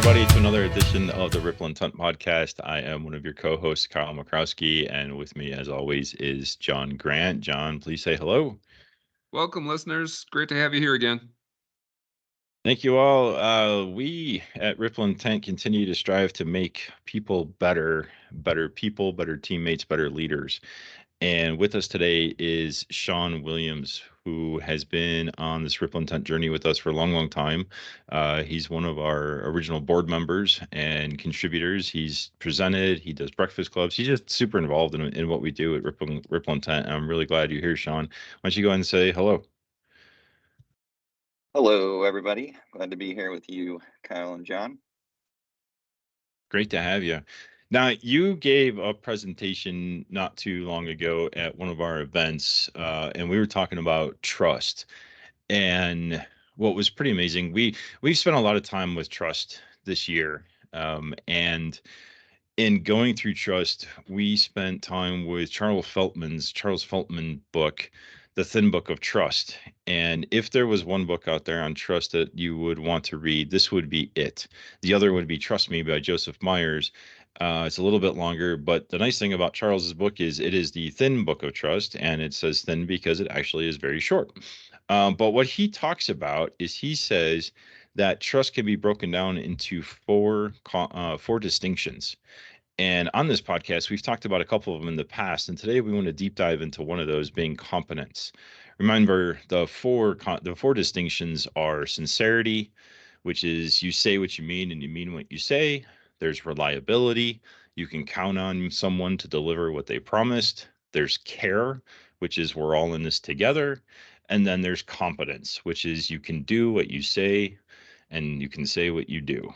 everybody, to another edition of the Ripple Intent podcast. I am one of your co-hosts, Kyle Makrowski, and with me, as always, is John Grant. John, please say hello. Welcome, listeners. Great to have you here again. Thank you all. We at Ripple Intent continue to strive to make people better, better people, better teammates, better leaders. And with us today is Sean Williams, who has been on this Ripple Intent journey with us for a long, long time. He's one of our original board members and contributors. He's presented, he does breakfast clubs. He's just super involved in what we do at Ripple Intent. And I'm really glad you're here, Sean. Why don't you go ahead and say hello? Hello, everybody. Glad to be here with you, Kyle and John. Great to have you. Now, you gave a presentation not too long ago at one of our events, and we were talking about trust. And what was pretty amazing, we've spent a lot of time with trust this year, and in going through trust, we spent time with Charles Feltman book, The Thin Book of Trust. And if there was one book out there on trust that you would want to read, this would be it. The other would be Trust Me by Joseph Myers. It's a little bit longer, but the nice thing about Charles's book is it is the thin book of trust, and it says thin because it actually is very short. But what he talks about is he says that trust can be broken down into four distinctions. And on this podcast, we've talked about a couple of them in the past, and today we want to deep dive into one of those, being competence. Remember, the four distinctions are sincerity, which is you say what you mean and you mean what you say. There's reliability. You can count on someone to deliver what they promised. There's care, which is we're all in this together. And then there's competence, which is you can do what you say and you can say what you do.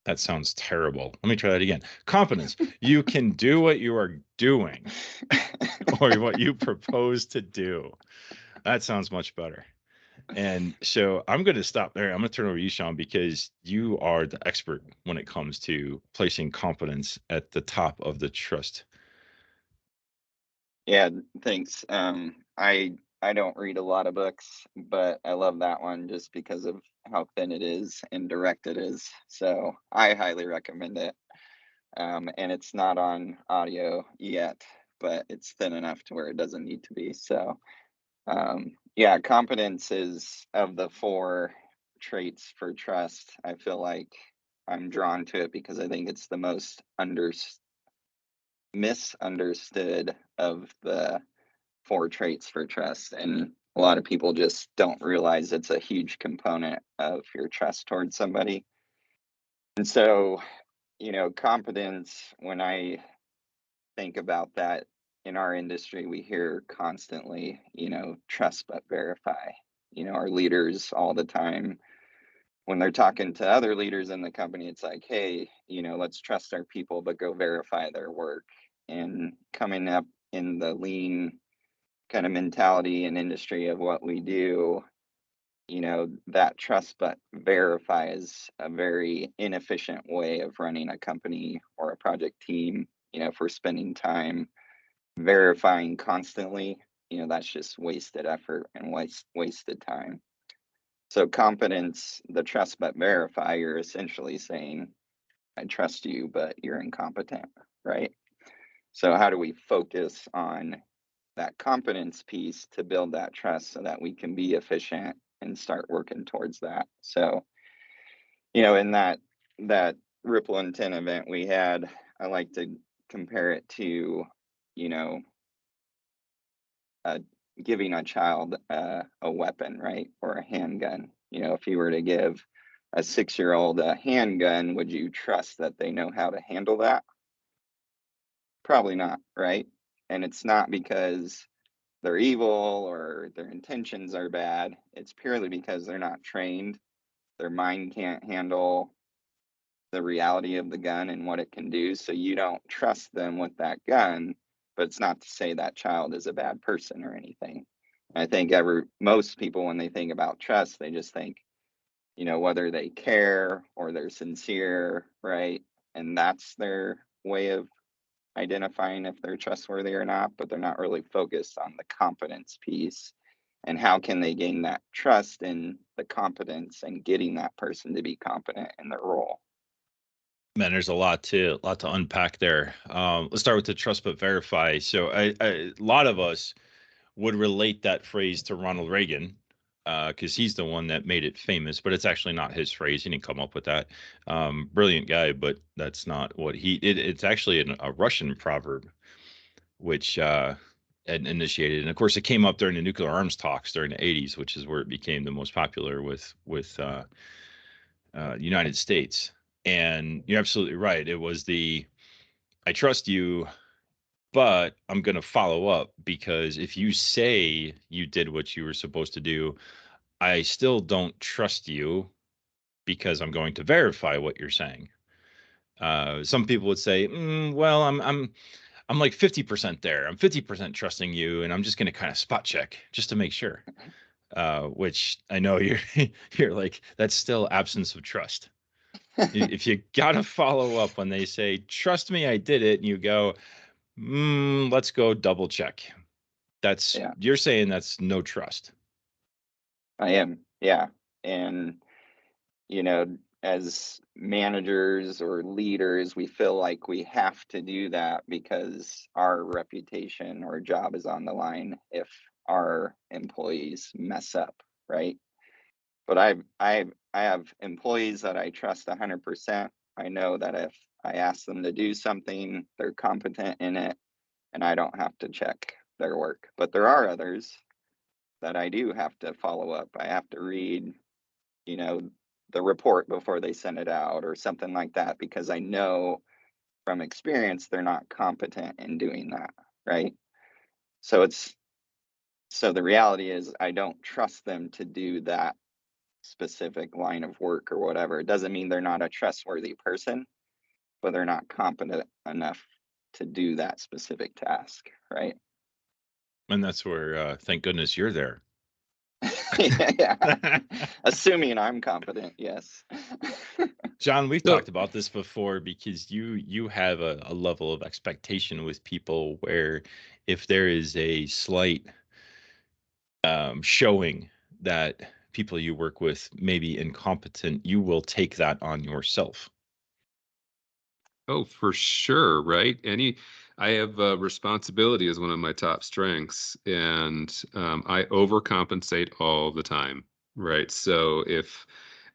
That sounds terrible. Let me try that again. Competence. You can do what you are doing or what you propose to do. That sounds much better. And so I'm going to stop there. I'm going to turn over to you, Sean, because you are the expert when it comes to placing competence at the top of the trust. Yeah, thanks. I don't read a lot of books, but I love that one just because of how thin it is and direct it is. So I highly recommend it. And it's not on audio yet, but it's thin enough to where it doesn't need to be. So yeah, competence is of the four traits for trust. I feel like I'm drawn to it because I think it's the most misunderstood of the four traits for trust. And a lot of people just don't realize it's a huge component of your trust towards somebody. And so, competence, when I think about that in our industry, we hear constantly, trust but verify. Our leaders all the time, when they're talking to other leaders in the company, it's like, hey, let's trust our people, but go verify their work. And coming up in the lean kind of mentality and industry of what we do, that trust but verify is a very inefficient way of running a company or a project team. If we're spending time verifying constantly, that's just wasted effort and wasted time. So competence, the trust but verify, you're essentially saying, I trust you, but you're incompetent, right? So how do we focus on that competence piece to build that trust so that we can be efficient and start working towards that? So, in that Ripple Intent event we had, I like to compare it to, you know, uh, giving a child a weapon, right? Or a handgun. If you were to give a 6-year-old a handgun, would you trust that they know how to handle that? Probably not, right? And it's not because they're evil or their intentions are bad. It's purely because they're not trained. Their mind can't handle the reality of the gun and what it can do. So you don't trust them with that gun, but it's not to say that child is a bad person or anything. I think most people, when they think about trust, they just think, whether they care or they're sincere, right? And that's their way of identifying if they're trustworthy or not, but they're not really focused on the competence piece And how can they gain that trust and the competence and getting that person to be competent in their role? Man, there's a lot to unpack there. Let's start with the trust but verify. So, a lot of us would relate that phrase to Ronald Reagan because he's the one that made it famous. But it's actually not his phrase. He didn't come up with that. Brilliant guy, but that's not what he. It's actually a Russian proverb which had initiated, and of course, it came up during the nuclear arms talks during the '80s, which is where it became the most popular with United States. And you're absolutely right. It was the I trust you, but I'm going to follow up because if you say you did what you were supposed to do, I still don't trust you because I'm going to verify what you're saying. Some people would say, "Well, I'm like 50% there. I'm 50% trusting you, and I'm just going to kind of spot check just to make sure." Which I know you're you're like, that's still absence of trust. If you gotta follow up when they say, "Trust me, I did it," and you go, let's go double check. That's Yeah, you're saying that's no trust. I am. Yeah. And, you know, as managers or leaders, we feel like we have to do that because our reputation or job is on the line if our employees mess up, right? But I have employees that I trust 100%. I know that if I ask them to do something, they're competent in it, and I don't have to check their work. But there are others that I do have to follow up. I have to read, you know, the report before they send it out or something like that because I know from experience they're not competent in doing that, right? So it's so the reality is I don't trust them to do that specific line of work or whatever. It doesn't mean they're not a trustworthy person, but they're not competent enough to do that specific task, right? And that's where, thank goodness you're there. Yeah. Assuming I'm competent, yes. John, we've So, talked about this before because you have a level of expectation with people where if there is a slight showing that people you work with may be incompetent, you will take that on yourself. oh, for sure, right? I have responsibility as one of my top strengths, and I overcompensate all the time, right? So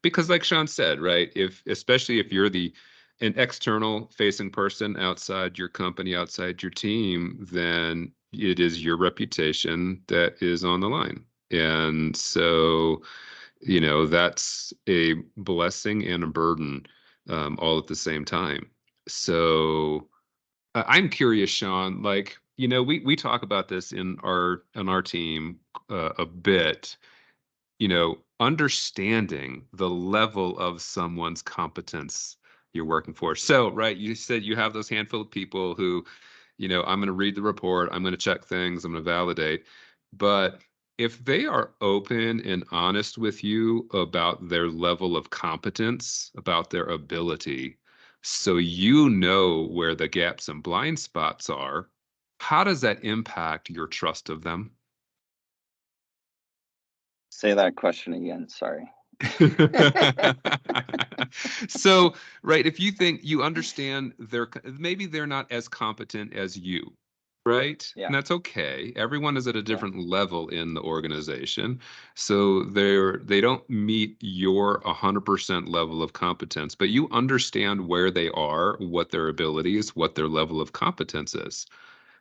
because like Sean said, right, if especially if you're the an external facing person outside your company, outside your team, then it is your reputation that is on the line. And so, that's a blessing and a burden all at the same time. So I'm curious, Sean. Like, we talk about this in our team a bit. Understanding the level of someone's competence you're working for. So, right, you said you have those handful of people who, I'm going to read the report, I'm going to check things, I'm going to validate. But if they are open and honest with you about their level of competence, about their ability, so you know where the gaps and blind spots are, how does that impact your trust of them? Say that question again, sorry. So, right, if you think you understand maybe they're not as competent as you, right? Yeah, And that's okay. Everyone is at a yeah. different level in the organization. So they don't meet your 100% level of competence, but you understand where they are, what their abilities, what their level of competence is.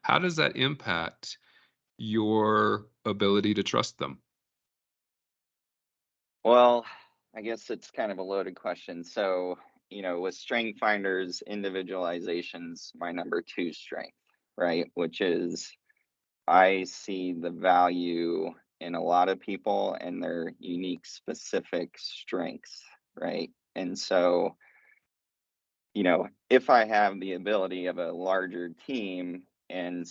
How does that impact your ability to trust them? Well, I guess it's kind of a loaded question. So, with strength finders, individualization's my number two strength, right? Which is I see the value in a lot of people and their unique, specific strengths, right? And so, if I have the ability of a larger team and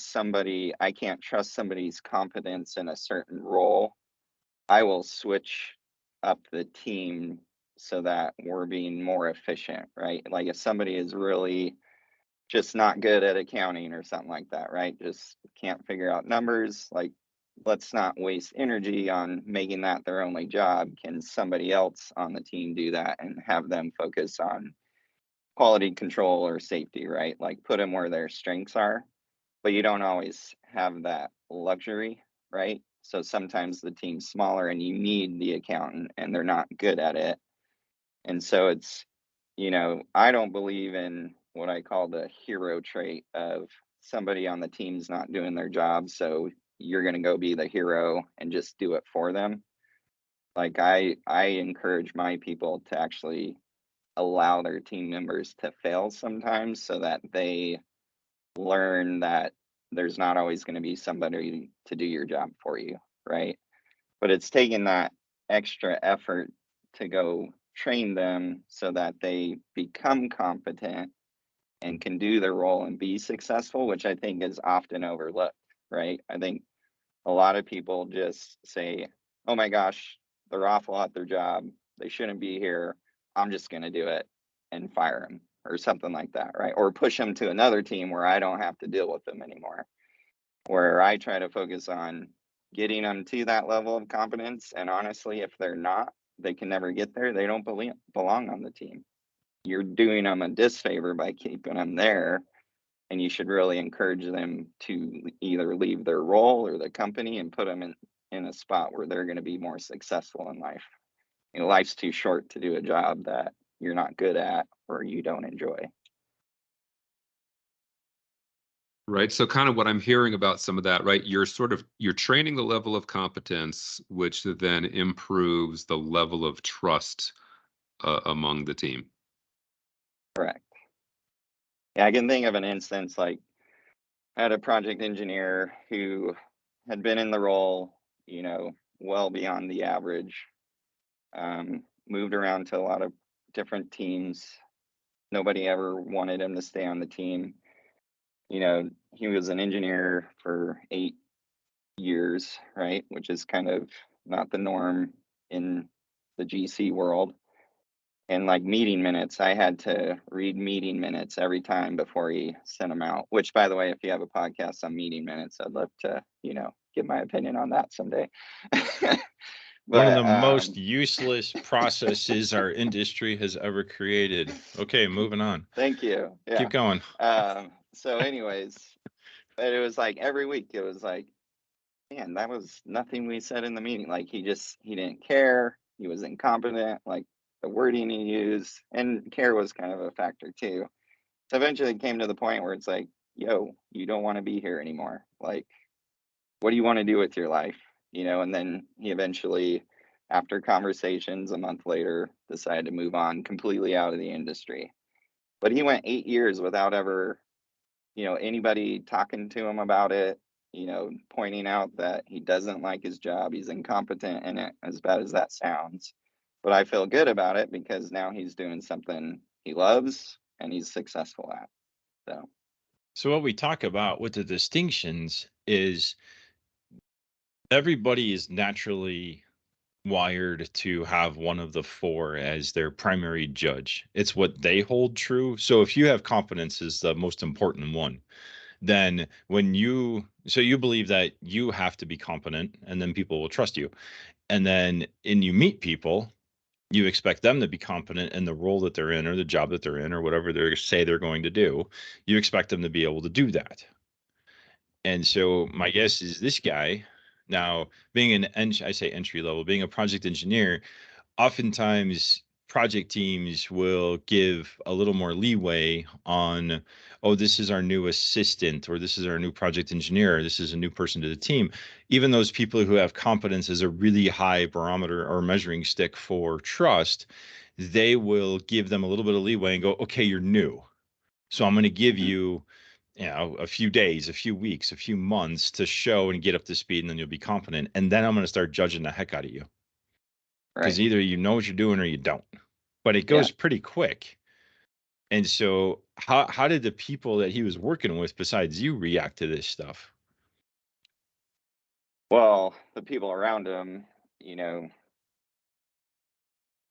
I can't trust somebody's competence in a certain role, I will switch up the team so that we're being more efficient, right? Like if somebody is really just not good at accounting or something like that, right? Just can't figure out numbers, like let's not waste energy on making that their only job. Can somebody else on the team do that and have them focus on quality control or safety, right? Like put them where their strengths are, but you don't always have that luxury, right? So sometimes the team's smaller and you need the accountant and they're not good at it. And so it's, I don't believe in what I call the hero trait of somebody on the team's not doing their job. So you're going to go be the hero and just do it for them. Like I encourage my people to actually allow their team members to fail sometimes so that they learn that there's not always going to be somebody to do your job for you, right? But it's taking that extra effort to go train them so that they become competent and can do their role and be successful, which I think is often overlooked, right? I think a lot of people just say, oh my gosh, they're awful at their job. They shouldn't be here. I'm just going to do it and fire them or something like that, right? Or push them to another team where I don't have to deal with them anymore. Where I try to focus on getting them to that level of competence. And honestly, if they're not, they can never get there. They don't belong on the team. You're doing them a disfavor by keeping them there, and you should really encourage them to either leave their role or the company and put them in a spot where they're going to be more successful in life. Life's too short to do a job that you're not good at or you don't enjoy. Right. So kind of what I'm hearing about some of that, right? You're training the level of competence, which then improves the level of trust among the team. Correct. Yeah, I can think of an instance like I had a project engineer who had been in the role, well beyond the average, moved around to a lot of different teams. Nobody ever wanted him to stay on the team. He was an engineer for 8 years, right? Which is kind of not the norm in the GC world. And like meeting minutes, I had to read meeting minutes every time before he sent them out. Which, by the way, if you have a podcast on meeting minutes, I'd love to, give my opinion on that someday. One of the But most useless processes our industry has ever created. Okay, moving on. thank you. Keep Yeah. going. So, anyways, but it was like every week, it was like, man, that was nothing we said in the meeting. Like he didn't care. He was incompetent. Like the wording he used, and care was kind of a factor too. So eventually it came to the point where it's like, yo, you don't want to be here anymore. Like, what do you want to do with your life? And then he eventually, after conversations a month later, decided to move on completely out of the industry. But he went 8 years without ever, anybody talking to him about it, pointing out that he doesn't like his job, he's incompetent in it, as bad as that sounds. But I feel good about it because now he's doing something he loves and he's successful at. So, So what we talk about with the distinctions is everybody is naturally wired to have one of the four as their primary judge. It's what they hold true. So if you have competence is the most important one, then you believe that you have to be competent and then people will trust you. And then you meet people, you expect them to be competent in the role that they're in or the job that they're in or whatever they say they're going to do. You expect them to be able to do that. And so my guess is this guy now being I say entry level, being a project engineer, oftentimes project teams will give a little more leeway on, oh, this is our new assistant, or this is our new project engineer, or this is a new person to the team. Even those people who have competence as a really high barometer or measuring stick for trust, they will give them a little bit of leeway and go, okay, you're new. So I'm going to give mhm, you, a few days, a few weeks, a few months to show and get up to speed, and then you'll be competent. And then I'm going to start judging the heck out of you because right. either you know what you're doing or you don't. But it Yeah. goes pretty quick. And so, how did the people that he was working with, besides you, react to this stuff? Well, the people around him, you know,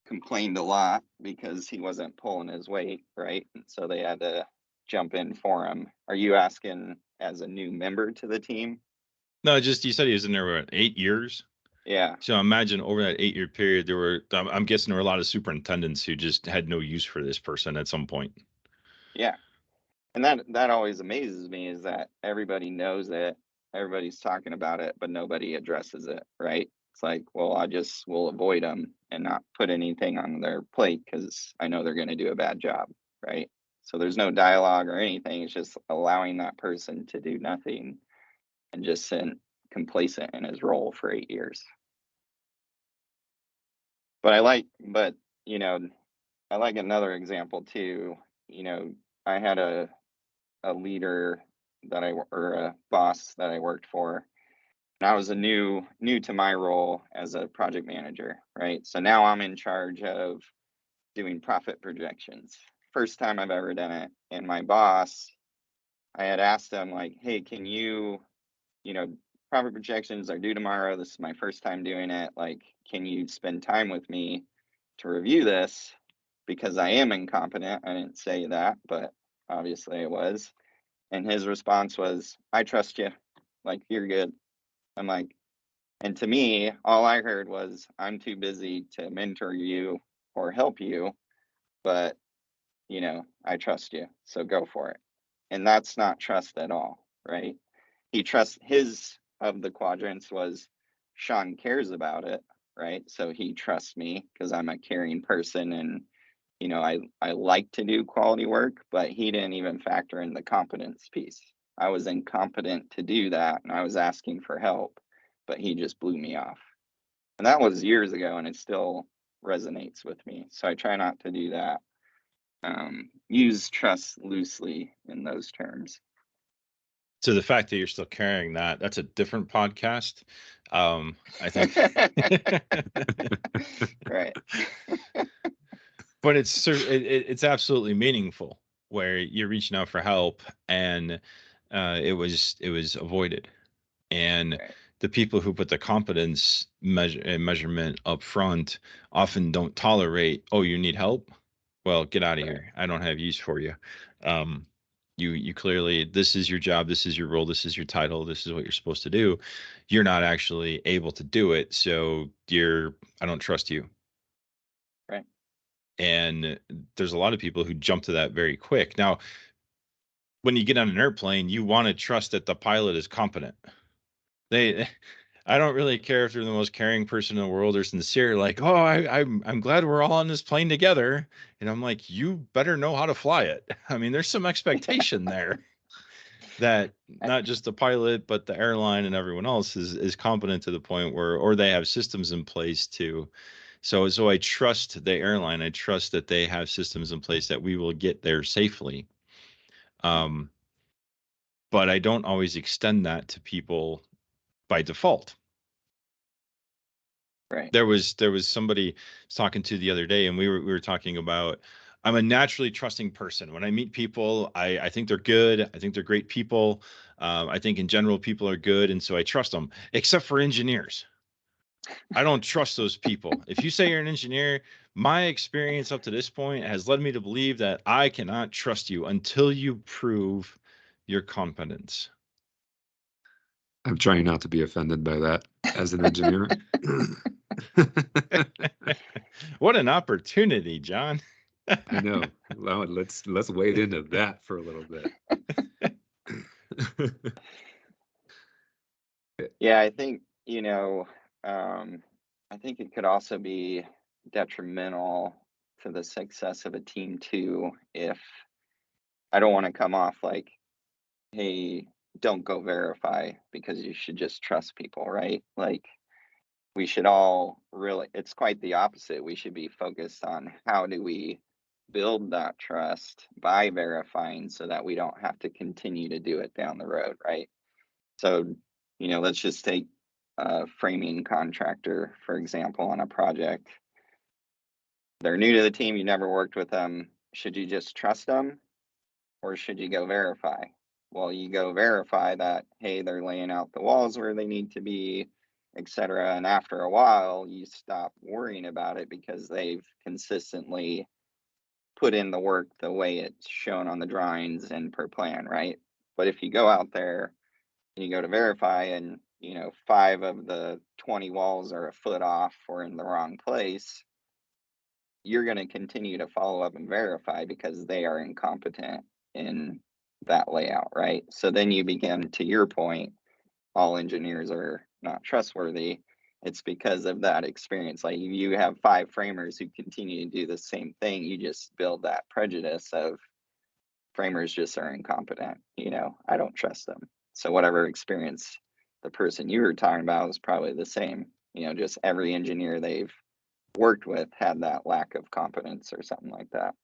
complained a lot because he wasn't pulling his weight, right? And so they had to jump in for him. Are you asking as a new member to the team? No, just you said he was in there what, 8 years? Yeah, So imagine over that 8-year period, there were I'm guessing there were a lot of superintendents who just had no use for this person at some point. yeah. And that always amazes me is that everybody knows it, everybody's talking about it, but nobody addresses it, right? It's like, well, I just will avoid them and not put anything on their plate because I know they're going to do a bad job, right? So there's no dialogue or anything. It's just allowing that person to do nothing and just sit complacent in his role for 8 years. But you know, I like another example too. You know, I had a leader or a boss that I worked for. And I was a new to my role as a project manager, right? So now I'm in charge of doing profit projections. First time I've ever done it. And my boss, I had asked him like, "Hey, can you know, profit projections are due tomorrow. This is my first time doing it. Like, can you spend time with me to review this? Because I am incompetent." I didn't say that, but obviously I was. And his response was, "I trust you. Like, you're good." I'm like, and to me, all I heard was, "I'm too busy to mentor you or help you, but, I trust you. So go for it." And that's not trust at all, right? He trusts his of the quadrants was Sean cares about it, right? So he trusts me because I'm a caring person and I like to do quality work, but he didn't even factor in the competence piece. I was incompetent to do that and I was asking for help, but he just blew me off. And that was years ago and it still resonates with me. So I try not to do that. Use trust loosely in those terms. So the fact that you're still carrying that's a different podcast. I think Right. but it's absolutely meaningful where you're reaching out for help and it was avoided. And Right. the people who put the competence measurement up front often don't tolerate, oh, you need help? Well, get out of Right. here. I don't have use for you. Um, you clearly, this is your job, this is your role, this is your title, this is what you're supposed to do. You're not actually able to do it, so I don't trust you. Right. And there's a lot of people who jump to that very quick. Now, when you get on an airplane, you want to trust that the pilot is competent. They I don't really care if they're the most caring person in the world or sincere, like, "Oh, I'm glad we're all on this plane together." And I'm like, "You better know how to fly it." I mean, there's some expectation there that not just the pilot, but the airline and everyone else is competent to the point where or they have systems in place to so I trust the airline. I trust that they have systems in place that we will get there safely. Um, but I don't always extend that to people by default. Right. There was somebody I was talking to the other day, and we were talking about I'm a naturally trusting person. When I meet people, I think they're good. I think they're great people. I think in general people are good, and so I trust them. Except for engineers, I don't trust those people. If you say you're an engineer, my experience up to this point has led me to believe that I cannot trust you until you prove your competence. I'm trying not to be offended by that as an engineer. What an opportunity, John. I know. Well, let's wade into that for a little bit. Yeah, I think it could also be detrimental to the success of a team too if I don't want to come off like, "Hey, don't go verify because you should just trust people," right? Like we should all really it's quite the opposite. We should be focused on how do we build that trust by verifying so that we don't have to continue to do it down the road, right? So, let's just take a framing contractor, for example, on a project. They're new to the team, you never worked with them. Should you just trust them or should you go verify? Well, you go verify that, hey, they're laying out the walls where they need to be, etc. And after a while, you stop worrying about it because they've consistently put in the work the way it's shown on the drawings and per plan, right? But if you go out there and you go to verify and 5 of the 20 walls are a foot off or in the wrong place, you're going to continue to follow up and verify because they are incompetent in that layout, right? So then you begin, to your point, all engineers are not trustworthy. It's because of that experience. Like you have 5 framers who continue to do the same thing, you just build that prejudice of framers just are incompetent. I don't trust them. So whatever experience the person you were talking about was probably the same. Just every engineer they've worked with had that lack of competence or something like that.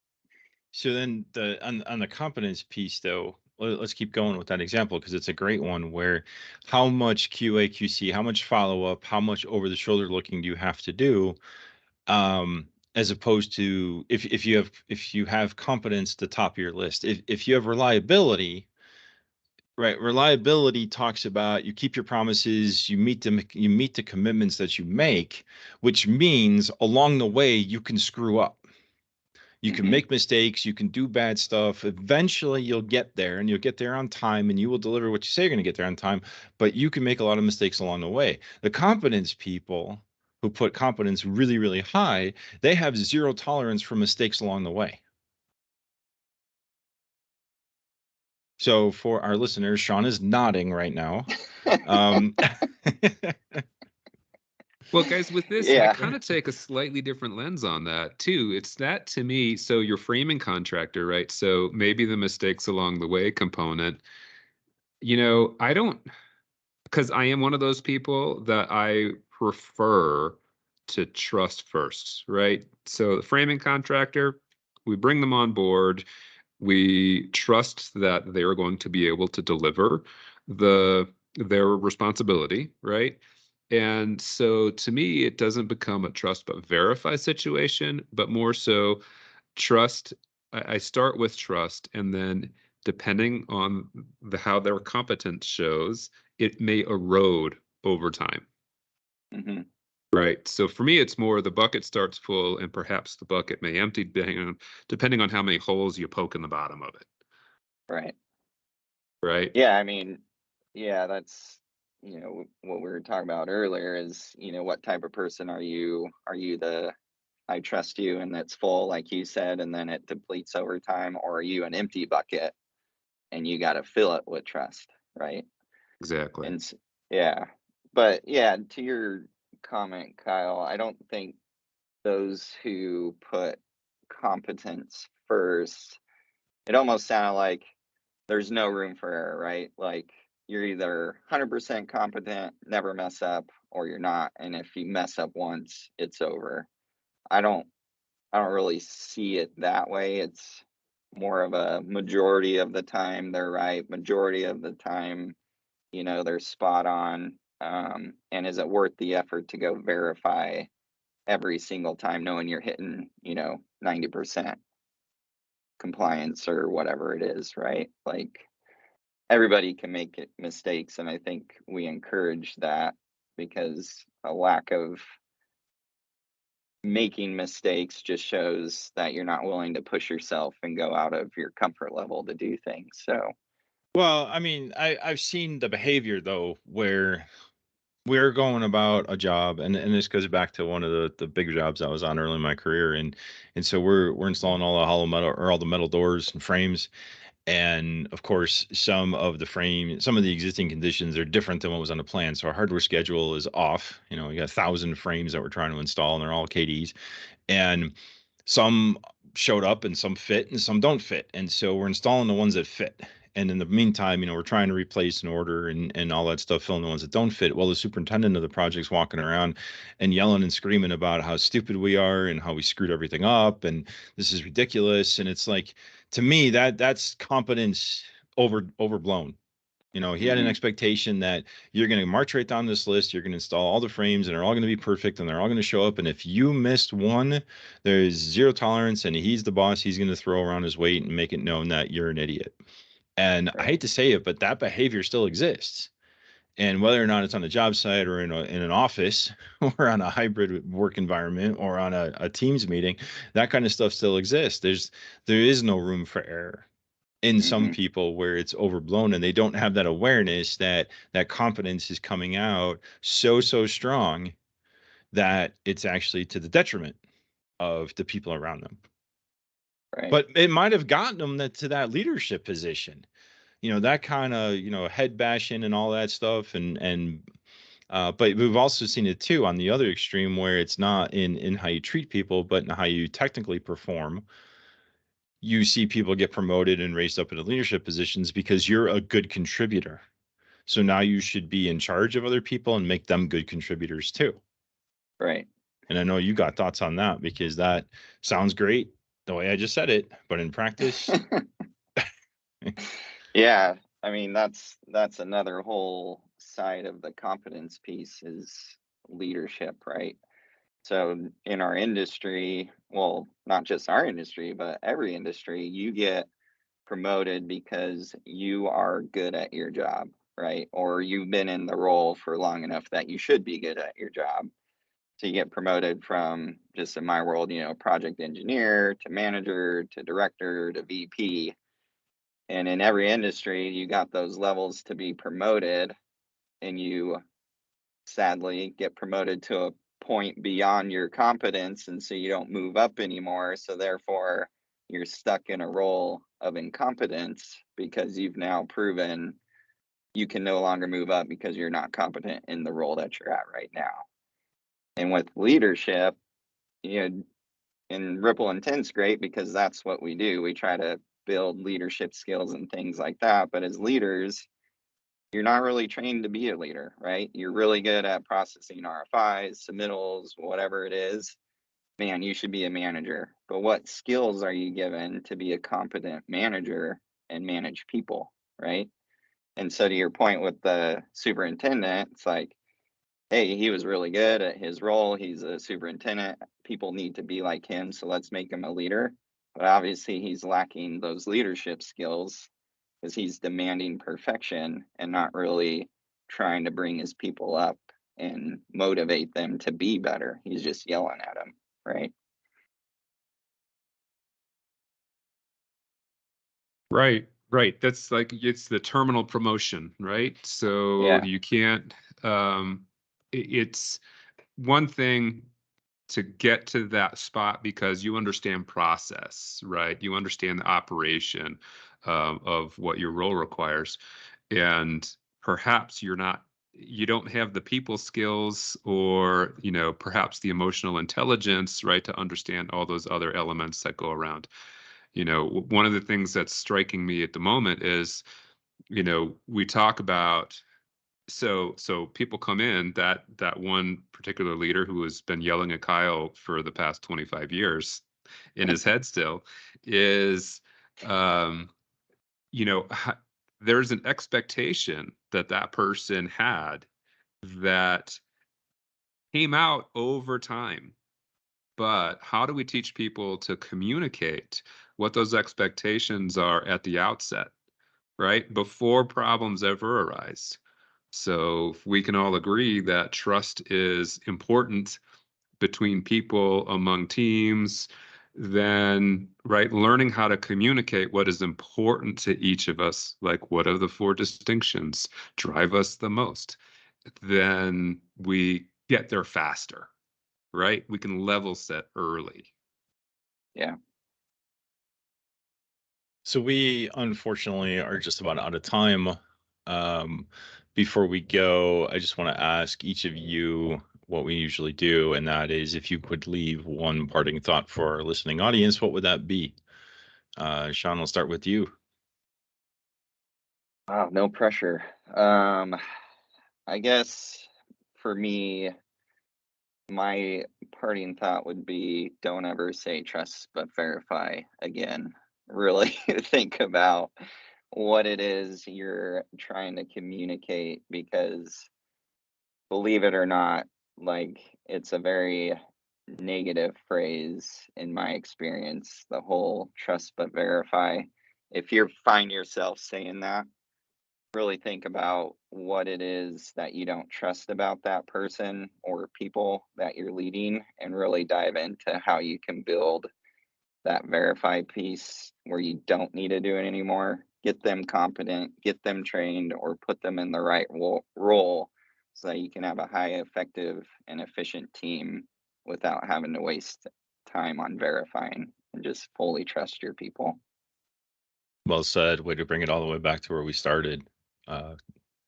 So then on the competence piece though, let's keep going with that example because it's a great one where how much QA QC, how much follow up, how much over the shoulder looking do you have to do, as opposed to if you have competence at the top of your list. If you have reliability, right? Reliability talks about you keep your promises, you meet the commitments that you make, which means along the way you can screw up. You can Mm-hmm. make mistakes, you can do bad stuff. Eventually you'll get there and you'll get there on time and you will deliver what you say you're going to get there on time, but you can make a lot of mistakes along the way. The competence people who put competence really, really high, they have zero tolerance for mistakes along the way. So for our listeners, Sean is nodding right now. Um, Well, guys, with this, I Yeah. kind of take a slightly different lens on that too. It's that to me, so your framing contractor, right? So maybe the mistakes along the way component, I don't, because I am one of those people that I prefer to trust first, right? So the framing contractor, we bring them on board. We trust that they are going to be able to deliver their responsibility, right? And so to me, it doesn't become a trust but verify situation, but more so trust. I start with trust, and then depending on how their competence shows, it may erode over time. Mm-hmm. Right. So for me, it's more the bucket starts full and perhaps the bucket may empty depending on how many holes you poke in the bottom of it. Right. Right. Yeah, I mean, yeah, that's what we were talking about earlier is, what type of person are you? Are you the I trust you and that's full, like you said, and then it depletes over time, or are you an empty bucket and you got to fill it with trust, right? Exactly. And yeah, but yeah, to your comment, Kyle, I don't think those who put competence first, it almost sounded like there's no room for error, right? Like you're either 100% competent, never mess up, or you're not. And if you mess up once, it's over. I don't I don't really see it that way. It's more of a majority of the time they're right, majority of the time, they're spot on. And is it worth the effort to go verify every single time knowing you're hitting, 90% compliance or whatever it is, right? Like everybody can make mistakes. And I think we encourage that because a lack of making mistakes just shows that you're not willing to push yourself and go out of your comfort level to do things. So, well, I mean, I've seen the behavior though, where we're going about a job, and this goes back to one of the big jobs I was on early in my career, and so we're installing all the hollow metal or all the metal doors and frames, and of course some of the existing conditions are different than what was on the plan, so our hardware schedule is off. We got 1,000 frames that we're trying to install, and they're all KDs, and some showed up and some fit and some don't fit. And so we're installing the ones that fit. And in the meantime, we're trying to replace and order and all that stuff, filling the ones that don't fit. Well, the superintendent of the project's walking around and yelling and screaming about how stupid we are and how we screwed everything up and this is ridiculous. And it's like, to me, that's competence overblown. He had an mm-hmm, expectation that you're going to march right down this list. You're going to install all the frames and they're all going to be perfect and they're all going to show up. And if you missed one, there's zero tolerance. And he's the boss. He's going to throw around his weight and make it known that you're an idiot. And I right. hate to say it, but that behavior still exists. And whether or not it's on a job site or in an office or on a hybrid work environment or on a Teams meeting, that kind of stuff still exists. There is no room for error. in some Hmm. people where it's overblown and they don't have that awareness that that confidence is coming out so strong that it's actually to the detriment of the people around them. Right. But it might have gotten them that to that leadership position. You know, that kind of, you know, head bashing and all that stuff. But we've also seen it too on the other extreme where it's not in how you treat people, but in how you technically perform. You see people get promoted and raised up into leadership positions because you're a good contributor. So now you should be in charge of other people and make them good contributors too. Right. And I know you got thoughts on that because that sounds great the way I just said it, but in practice, Yeah, I mean that's another whole side of the competence piece is leadership, right? So in our industry, well, not just our industry, but every industry, you get promoted because you are good at your job, right? Or you've been in the role for long enough that you should be good at your job. So you get promoted from, just in my world, project engineer to manager to director to VP. And in every industry, you got those levels to be promoted, and you sadly get promoted to a point beyond your competence. And so you don't move up anymore. So therefore, you're stuck in a role of incompetence because you've now proven you can no longer move up because you're not competent in the role that you're at right now. And with leadership, you know, and Ripple Intent's great because that's what we do. We try to build leadership skills and things like that. But as leaders, you're not really trained to be a leader, right? You're really good at processing RFIs, submittals, whatever it is. Man, you should be a manager. But what skills are you given to be a competent manager and manage people, right? And so, to your point with the superintendent, it's like, hey, he was really good at his role. He's a superintendent. People need to be like him. So let's make him a leader. But obviously, he's lacking those leadership skills because he's demanding perfection and not really trying to bring his people up and motivate them to be better. He's just yelling at them, right? Right, right. That's like it's the terminal promotion, right? So Yeah, you can't it's one thing to get to that spot because you understand process, right? You understand the operation of what your role requires. And perhaps you don't have the people skills or, perhaps the emotional intelligence, right, to understand all those other elements that go around. One of the things that's striking me at the moment is, we talk about so people come in that one particular leader who has been yelling at Kyle for the past 25 years in his head still is um ha- there's an expectation that that person had that came out over time, but how do we teach people to communicate what those expectations are at the outset, right? Before problems ever arise. So if we can all agree that trust is important between people among teams, then right, learning how to communicate what is important to each of us, like what are the four distinctions drive us the most, then we get there faster, right? We can level set early. yeah. so we unfortunately are just about out of time. Um, Before we go, I just want to ask each of you what we usually do, and that is if you could leave one parting thought for our listening audience, what would that be? Sean, we'll start with you. Wow, no pressure. I guess for me, my parting thought would be don't ever say trust but verify again. Really think about what it is you're trying to communicate because believe it or not, like it's a very negative phrase in my experience, the whole trust but verify. If you find yourself saying that, really think about what it is that you don't trust about that person or people that you're leading and really dive into how you can build that verify piece where you don't need to do it anymore. Get them competent, get them trained, or put them in the right role so that you can have a high effective and efficient team without having to waste time on verifying and just fully trust your people. Well said. Way to bring it all the way back to where we started.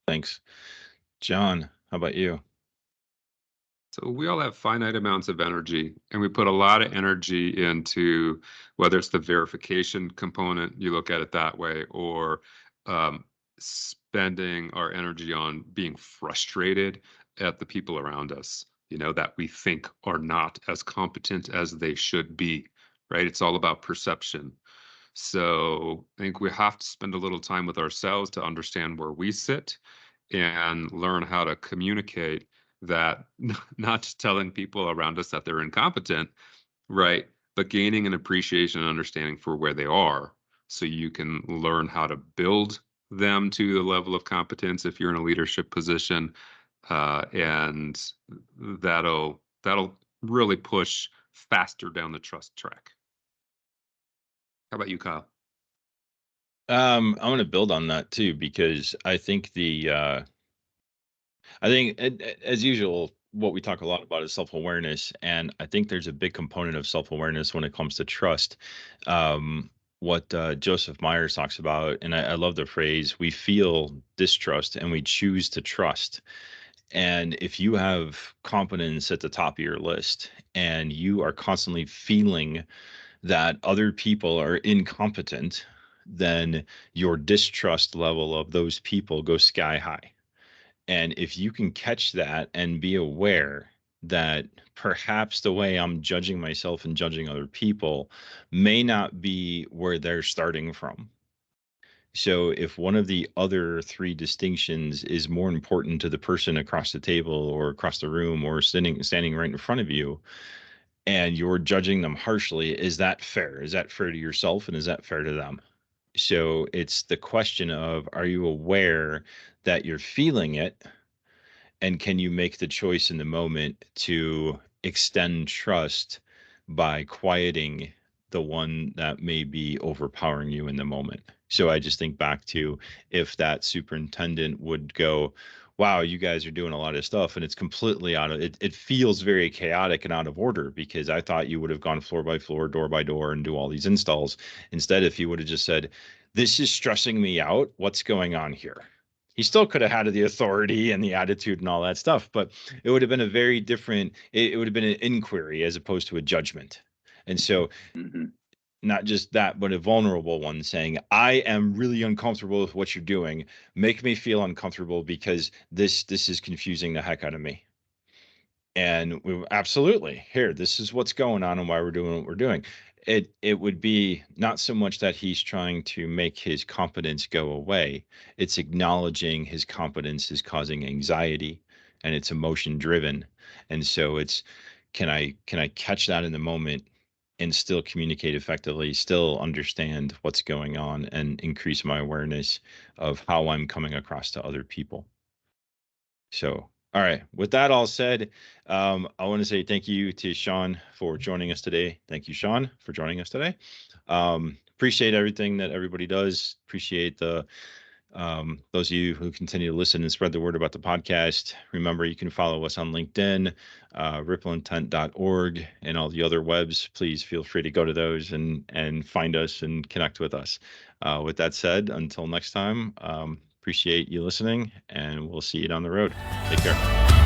Thanks. John, how about you? So we all have finite amounts of energy, and we put a lot of energy into whether it's the verification component, you look at it that way, or spending our energy on being frustrated at the people around us, that we think are not as competent as they should be, right? It's all about perception. So I think we have to spend a little time with ourselves to understand where we sit and learn how to communicate that, not just telling people around us that they're incompetent, right? But gaining an appreciation and understanding for where they are so you can learn how to build them to the level of competence if you're in a leadership position. And that'll really push faster down the trust track. How about you, Kyle? I'm going to build on that too, because I think as usual, what we talk a lot about is self-awareness, and I think there's a big component of self-awareness when it comes to trust. What Joseph Myers talks about, and I love the phrase, we feel distrust and we choose to trust. And if you have competence at the top of your list and you are constantly feeling that other people are incompetent, then your distrust level of those people goes sky high. And if you can catch that and be aware that perhaps the way I'm judging myself and judging other people may not be where they're starting from. So if one of the other three distinctions is more important to the person across the table or across the room or standing right in front of you, and you're judging them harshly, is that fair? Is that fair to yourself and is that fair to them? So it's the question of, are you aware that you're feeling it, and can you make the choice in the moment to extend trust by quieting the one that may be overpowering you in the moment? So I just think back to, if that superintendent would go, wow, you guys are doing a lot of stuff and it's completely out of it. It feels very chaotic and out of order, because I thought you would have gone floor by floor, door by door, and do all these installs. Instead, if you would have just said, this is stressing me out, what's going on here? He still could have had the authority and the attitude and all that stuff, but it would have been a very different, it would have been an inquiry as opposed to a judgment. And so, Mm-hmm. not just that, but a vulnerable one saying, I am really uncomfortable with what you're doing. Make me feel uncomfortable, because this is confusing the heck out of me. And we absolutely, here, this is what's going on and why we're doing what we're doing. It would be not so much that he's trying to make his competence go away. It's acknowledging his competence is causing anxiety and it's emotion driven. And so it's, can I catch that in the moment and still communicate effectively, still understand what's going on, and increase my awareness of how I'm coming across to other people. So, all right. With that all said, I want to say thank you to Sean for joining us today. Thank you, Sean, for joining us today. Appreciate everything that everybody does. Appreciate those of you who continue to listen and spread the word about the podcast. Remember, you can follow us on LinkedIn, rippleintent.org, and all the other webs. Please feel free to go to those and find us and connect with us. With that said, until next time, appreciate you listening, and we'll see you down the road. Take care.